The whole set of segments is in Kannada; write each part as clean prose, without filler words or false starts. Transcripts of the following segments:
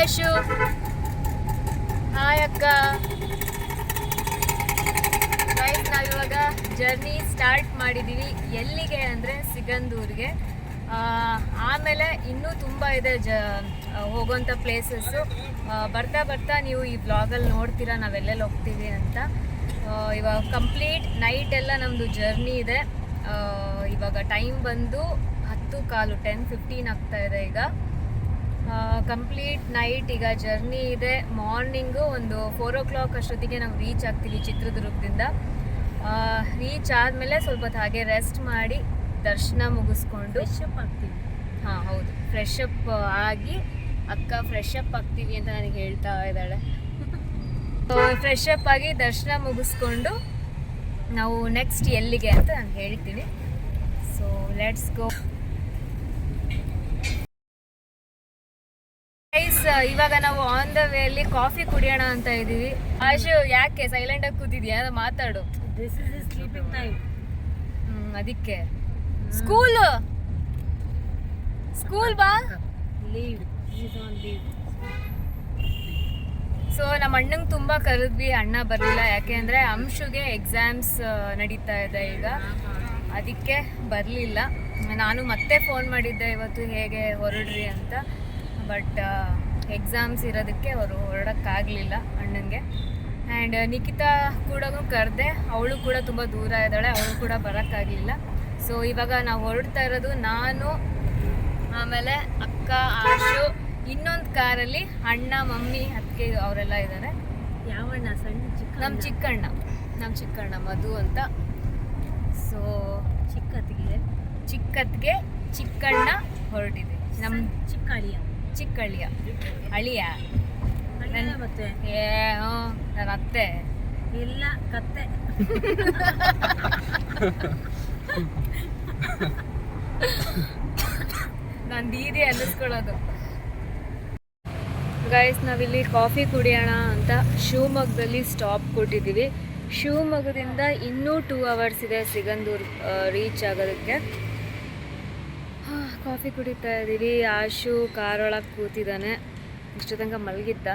ಆಶು. ಹಾಯ್ ಅಕ್ಕ. ಗೈಸ್ ನಾವಿವಾಗ ಜರ್ನಿ ಸ್ಟಾರ್ಟ್ ಮಾಡಿದ್ದೀವಿ. ಎಲ್ಲಿಗೆ ಅಂದರೆ ಸಿಗಂದೂರಿಗೆ. ಆಮೇಲೆ ಇನ್ನೂ ತುಂಬ ಇದೆ ಹೋಗೋಂಥ ಪ್ಲೇಸಸ್ಸು. ಬರ್ತಾ ಬರ್ತಾ ನೀವು ಈ ಬ್ಲಾಗಲ್ಲಿ ನೋಡ್ತೀರಾ ನಾವೆಲ್ಲೆಲ್ಲಿ ಹೋಗ್ತೀವಿ ಅಂತ. ಇವಾಗ ಕಂಪ್ಲೀಟ್ ನೈಟ್ ಎಲ್ಲ ನಮ್ಮದು ಜರ್ನಿ ಇದೆ. ಇವಾಗ ಟೈಮ್ ಬಂದು 10:15 10:15 ಆಗ್ತಾ ಇದೆ ಈಗ. ಕಂಪ್ಲೀಟ್ ನೈಟ್ ಈಗ ಜರ್ನಿ ಇದೆ. ಮಾರ್ನಿಂಗು ಒಂದು 4 o'clock ಅಷ್ಟೊತ್ತಿಗೆ ನಾವು ರೀಚ್ ಆಗ್ತೀವಿ ಚಿತ್ರದುರ್ಗದಿಂದ. ರೀಚ್ ಆದಮೇಲೆ ಸ್ವಲ್ಪ ಹೊತ್ತು ಹಾಗೆ ರೆಸ್ಟ್ ಮಾಡಿ ದರ್ಶನ ಮುಗಿಸ್ಕೊಂಡು ಫ್ರೆಶಪ್ ಆಗ್ತೀವಿ. ಹಾಂ ಹೌದು, ಫ್ರೆಶ್ ಅಪ್ ಆಗಿ ಅಕ್ಕ ಫ್ರೆಶ್ ಅಪ್ ಆಗ್ತೀವಿ ಅಂತ ನನಗೆ ಹೇಳ್ತಾ ಇದ್ದಾಳೆ. ಫ್ರೆಶ್ ಅಪ್ ಆಗಿ ದರ್ಶನ ಮುಗಿಸ್ಕೊಂಡು ನಾವು ನೆಕ್ಸ್ಟ್ ಎಲ್ಲಿಗೆ ಅಂತ ನಾನು ಹೇಳ್ತೀನಿ. So let's go. ಗೈಸ್ ಇವಾಗ ನಾವು ಆನ್ ದ ವೇ ಅಲ್ಲಿ ಕಾಫಿ ಕುಡಿಯೋಣ ಅಂತ ಇದ್ದೀವಿ. ಆಶು ಯಾಕೆ ಸೈಲೆಂಟ್ ಆಗಿ ಕೂತಿದ್ಯಾ? ಮಾತಾಡು. This is sleeping time. ಅದಕ್ಕೆ ಸ್ಕೂಲ್ ಬಾ. Leave is on leave. So ನಮ್ಮ ಅಣ್ಣಂಗೆ ತುಂಬ ಕರೆದ್ವಿ, ಅಣ್ಣ ಬರಲಿಲ್ಲ. ಯಾಕೆ ಅಂದರೆ ಅಂಶುಗೆ ಎಕ್ಸಾಮ್ಸ್ ನಡೀತಾ ಇದೆ ಈಗ, ಅದಕ್ಕೆ ಬರಲಿಲ್ಲ. ನಾನು ಮತ್ತೆ ಫೋನ್ ಮಾಡಿದ್ದೆ ಇವತ್ತು ಹೇಗೆ ಹೊರಡ್ರಿ ಅಂತ. ಬಟ್ ಎಕ್ಸಾಮ್ಸ್ ಇರೋದಕ್ಕೆ ಅವರು ಹೊರಡೋಕ್ಕಾಗಲಿಲ್ಲ ಅಣ್ಣನಿಗೆ. ಆ್ಯಂಡ್ ನಿಖಿತಾ ಕೂಡ ಕರೆದೆ, ಅವಳು ಕೂಡ ತುಂಬ ದೂರ ಇದ್ದಾಳೆ, ಅವಳು ಕೂಡ ಬರೋಕ್ಕಾಗಲಿಲ್ಲ. ಸೊ ಇವಾಗ ನಾವು ಹೊರಡ್ತಾ ಇರೋದು ನಾನು, ಆಮೇಲೆ ಅಕ್ಕ, ಆಶು, ಇನ್ನೊಂದು ಕಾರಲ್ಲಿ ಅಣ್ಣ, ಮಮ್ಮಿ, ಅತ್ತಿಗೆ ಅವರೆಲ್ಲ ಇದ್ದಾರೆ. ಯಾವ ಅಣ್ಣ? ಸಣ್ಣ ಚಿಕ್ಕ? ನಮ್ಮ ಚಿಕ್ಕಣ್ಣ ಮಧು ಅಂತ. ಸೊ ಚಿಕ್ಕತ್ತಿಗೆ ಚಿಕ್ಕಣ್ಣ ಹೊರಟಿದೆ. ನಮ್ಮ ಚಿಕ್ಕಳಿಯ ಅಳಿಯ ಮತ್ತೆ ನನ್ನ ಅತ್ತೆ ಇಲ್ಲ ಕತ್ತೆ. ನಾನು ದೀದಿ ಅನ್ನಿಸ್ಕೊಳ್ಳೋದು. ಗೈಸ್ ನಾವಿಲ್ಲಿ ಕಾಫಿ ಕುಡಿಯೋಣ ಅಂತ ಶಿವಮೊಗ್ಗದಲ್ಲಿ ಸ್ಟಾಪ್ ಕೊಟ್ಟಿದ್ದೀವಿ. ಶಿವಮೊಗ್ಗದಿಂದ ಇನ್ನೂ 2 hours ಇದೆ ಸಿಗಂದೂರು ರೀಚ್ ಆಗೋದಕ್ಕೆ. ಕಾಫಿ ಕುಡಿತಾ ಇದ್ದೀವಿ. ಆಶು ಕಾರೊಳಗೆ ಕೂತಿದ್ದಾನೆ, ಇಷ್ಟು ತನಕ ಮಲಗಿದ್ದ.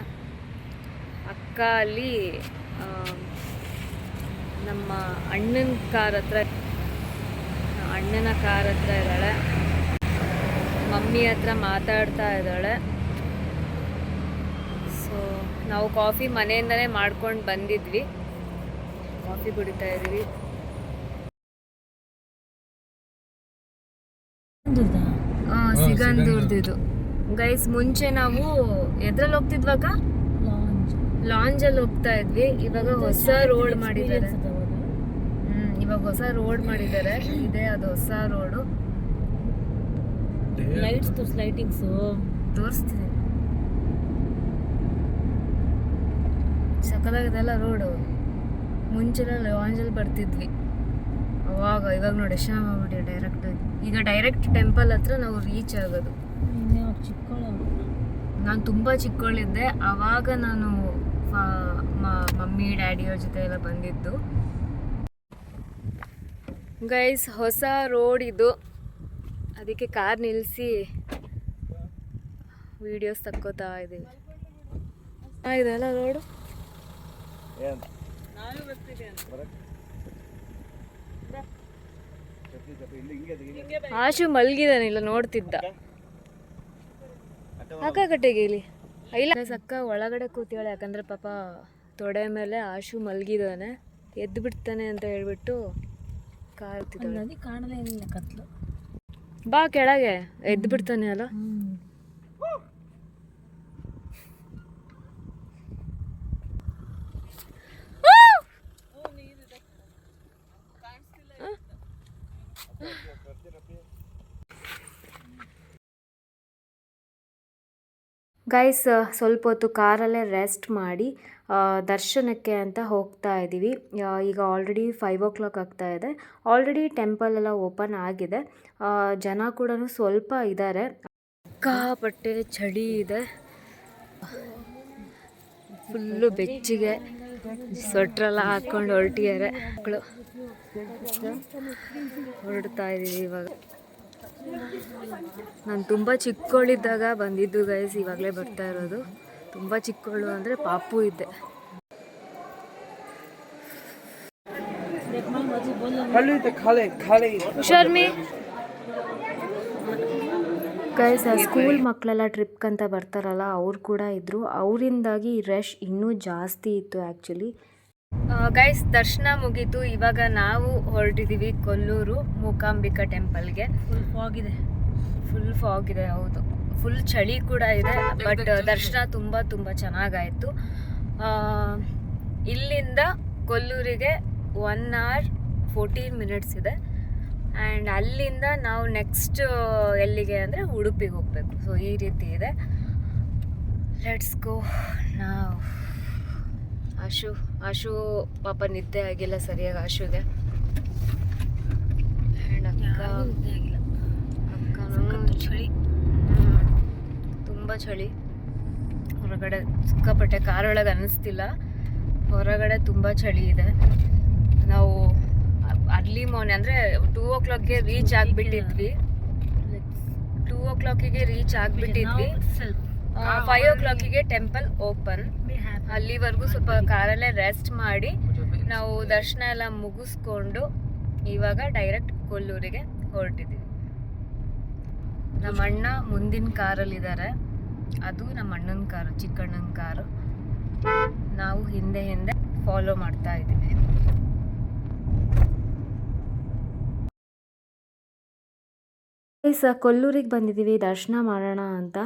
ಅಕ್ಕ ಅಲ್ಲಿ ನಮ್ಮ ಅಣ್ಣನ ಕಾರ್ ಹತ್ರ ಇದ್ದಾಳೆ. ಮಮ್ಮಿ ಹತ್ರ ಮಾತಾಡ್ತಾ ಇದ್ದಾಳೆ. ಸೊ ನಾವು ಕಾಫಿ ಮನೆಯಿಂದನೇ ಮಾಡ್ಕೊಂಡು ಬಂದಿದ್ವಿ. ಕಾಫಿ ಕುಡಿತಾ ಇದ್ದೀವಿ. ಸಿಗಂದೂರ್ದಿದು ಗೈಸ್. ಮುಂಚೆ ನಾವು ಎದ್ರಲ್ಲಿ ಹೋಗ್ತಿದ್ವಾಗ ಲಾಂಜಲ್ಲಿ ಹೋಗ್ತಾ ಇದ್ವಿ. ಇವಾಗ ಹೊಸ ರೋಡ್ ಮಾಡಿದ್ದಾರೆ. ಇವಾಗ ಹೊಸ ರೋಡ್ ಮಾಡಿದ್ದಾರೆ. ಇದೆ ಅದು ಹೊಸ ರೋಡು. ಲೈಟಿಂಗ್ಸು ತೋರಿಸ್ತೀನಿ. ಸಕ್ಕದಾಗಿದೆಲ್ಲ ರೋಡು. ಮುಂಚೆಲ್ಲ ಲಾಂಜಲ್ಲಿ ಬರ್ತಿದ್ವಿ ಅವಾಗ. ಇವಾಗ ನೋಡಿ ಎಷ್ಟು ಮಾಡ್ಬಿಟ್ಟು ಡೈರೆಕ್ಟ್. ಈಗ ಡೈರೆಕ್ಟ್ ಟೆಂಪಲ್ ಹತ್ರ ನಾವು ರೀಚ್ ಆಗೋದು. ನಾನು ತುಂಬ ಚಿಕ್ಕವಳಿದ್ದೆ ಆವಾಗ. ನಾನು ಮಮ್ಮಿ ಡ್ಯಾಡಿಯವ್ರ ಜೊತೆ ಎಲ್ಲ ಬಂದಿದ್ದು. ಗೈಸ್ ಹೊಸ ರೋಡ್ ಇದು, ಅದಕ್ಕೆ ಕಾರ್ ನಿಲ್ಲಿಸಿ ವಿಡಿಯೋಸ್ ತಕ್ಕೋತಾ ಇದ್ದೀವಿ. ಇದೆಲ್ಲ ರೋಡು. ಆಶು ಮಲ್ಗಿದಾನಿಲ್ಲ, ನೋಡ್ತಿದ್ದ. ಅಕ್ಕ ಕಟ್ಟೆಗೆ ಇಲ್ಲಿ ಇಲ್ಲ. ಅಕ್ಕ ಒಳಗಡೆ ಕೂತಿದ್ದಾಳೆ, ಯಾಕಂದ್ರೆ ಪಾಪ ತೊಡೆ ಮೇಲೆ ಆಶು ಮಲ್ಗಿದಾನೆ, ಎದ್ದು ಬಿಡ್ತಾನೆ ಅಂತ ಹೇಳ್ಬಿಟ್ಟು ಕಾಯ್ತಿದ್ದಾಳೆ. ಕಾಣಲೇ ಇಲ್ಲ ಕತ್ಲು. ಬಾ ಕೆಳಗೆ, ಎದ್ದು ಬಿಡ್ತಾನೆ ಅಲ್ಲ. ಗೈಸ್ ಸ್ವಲ್ಪ ಹೊತ್ತು ಕಾರಲ್ಲೇ ರೆಸ್ಟ್ ಮಾಡಿ ದರ್ಶನಕ್ಕೆ ಅಂತ ಹೋಗ್ತಾ ಇದ್ದೀವಿ. ಈಗ ಆಲ್ರೆಡಿ 5 o'clock ಆಗ್ತಾ ಇದೆ. ಆಲ್ರೆಡಿ ಟೆಂಪಲ್ ಎಲ್ಲ ಓಪನ್ ಆಗಿದೆ. ಜನ ಕೂಡ ಸ್ವಲ್ಪ ಇದ್ದಾರೆ. ಸಿಕ್ಕಾಪಟ್ಟೆ ಚಳಿ ಇದೆ, ಫುಲ್ಲು ಬೆಚ್ಚಿಗೆ. ಸ್ವೆಟ್ರೆಲ್ಲ ಹಾಕ್ಕೊಂಡು ಹೊರಟಿದ್ದಾರೆ ಮಕ್ಕಳು. ಹೊರಡ್ತಾ ಇದ್ದೀವಿ ಇವಾಗ. ನಾನು ತುಂಬ ಚಿಕ್ಕವಳಿದ್ದಾಗ ಬಂದಿದ್ದು ಗೈಸ್, ಇವಾಗಲೇ ಬರ್ತಾ ಇರೋದು. ತುಂಬ ಚಿಕ್ಕವಳು ಅಂದರೆ ಪಾಪು ಇದ್ದೆ. ಶರ್ಮಿ ಗೈಸ್, ಆ ಸ್ಕೂಲ್ ಮಕ್ಕಳೆಲ್ಲ ಟ್ರಿಪ್ಗಂತ ಬರ್ತಾರಲ್ಲ, ಅವ್ರು ಕೂಡ ಇದ್ದರು. ಅವರಿಂದಾಗಿ ರಶ್ ಇನ್ನೂ ಜಾಸ್ತಿ ಇತ್ತು ಆ್ಯಕ್ಚುಲಿ. ಗೈಸ್, ದರ್ಶನ ಮುಗೀತು. ಇವಾಗ ನಾವು ಹೊರಟಿದ್ದೀವಿ ಕೊಲ್ಲೂರು ಮೂಕಾಂಬಿಕಾ ಟೆಂಪಲ್ಗೆ. ಫುಲ್ ಫಾಗ್ ಇದೆ. ಹೌದು, ಫುಲ್ ಚಳಿ ಕೂಡ ಇದೆ. ಬಟ್ ದರ್ಶನ ತುಂಬ ಚೆನ್ನಾಗಾಯಿತು. ಇಲ್ಲಿಂದ ಕೊಲ್ಲೂರಿಗೆ 1 hour 14 minutes ಇದೆ. ಆ್ಯಂಡ್ ಅಲ್ಲಿಂದ ನಾವು ನೆಕ್ಸ್ಟ್ ಎಲ್ಲಿಗೆ ಅಂದರೆ ಉಡುಪಿಗೆ ಹೋಗಬೇಕು. ಸೊ ಈ ರೀತಿ ಇದೆ. ಲೆಟ್ಸ್ ಗೋ ನಾವು. ಆಶು ಪಾಪ ನಿದ್ದೆ ಆಗಿಲ್ಲ ಸರಿಯಾಗಿ ಆಶುಗೆ. ಆ್ಯಂಡ್ ಅಕ್ಕನೂ ಚಳಿ, ತುಂಬ ಚಳಿ. ಹೊರಗಡೆ ಸಿಕ್ಕಾಪಟ್ಟೆ ಕಾರೊಳಗೆ ಅನ್ನಿಸ್ತಿಲ್ಲ, ಹೊರಗಡೆ ತುಂಬ ಚಳಿ ಇದೆ. ನಾವು ಅರ್ಲಿ ಮಾರ್ನಿಂಗ್ ಅಂದರೆ 2 o'clockಗೆ ರೀಚ್ ಆಗಿಬಿಟ್ಟಿದ್ವಿ. 2 o'clockಗೆ ರೀಚ್ ಆಗಿಬಿಟ್ಟಿದ್ವಿ. 5 o'clockಗೆ ಟೆಂಪಲ್ ಓಪನ್. ಅಲ್ಲಿವರೆಗೂ ಸ್ವಲ್ಪ ಕಾರಲ್ಲೇ ರೆಸ್ಟ್ ಮಾಡಿ ನಾವು ದರ್ಶನ ಎಲ್ಲ ಮುಗಿಸ್ಕೊಂಡು ಇವಾಗ ಡೈರೆಕ್ಟ್ ಕೊಲ್ಲೂರಿಗೆ ಹೊರಟಿದ್ದೀವಿ. ನಮ್ಮ ಅಣ್ಣ ಮುಂದಿನ ಕಾರಲ್ಲಿದ್ದಾರೆ. ಅದು ನಮ್ಮ ಅಣ್ಣನ ಕಾರು, ಚಿಕ್ಕಣ್ಣನ ಕಾರು. ನಾವು ಹಿಂದೆ ಫಾಲೋ ಮಾಡ್ತಾ ಇದ್ದೀವಿ. ಕೊಲ್ಲೂರಿಗೆ ಬಂದಿದ್ದೀವಿ ದರ್ಶನ ಮಾಡೋಣ ಅಂತ.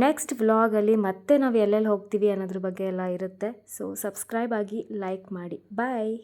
ನೆಕ್ಸ್ಟ್ ವ್ಲಾಗಲ್ಲಿ ಮತ್ತೆ ನಾವು ಎಲ್ಲೆಲ್ಲಿ ಹೋಗ್ತೀವಿ ಅನ್ನೋದ್ರ ಬಗ್ಗೆ ಎಲ್ಲ ಇರುತ್ತೆ. ಸೊ ಸಬ್ಸ್ಕ್ರೈಬ್ ಆಗಿ, ಲೈಕ್ ಮಾಡಿ. ಬಾಯ್.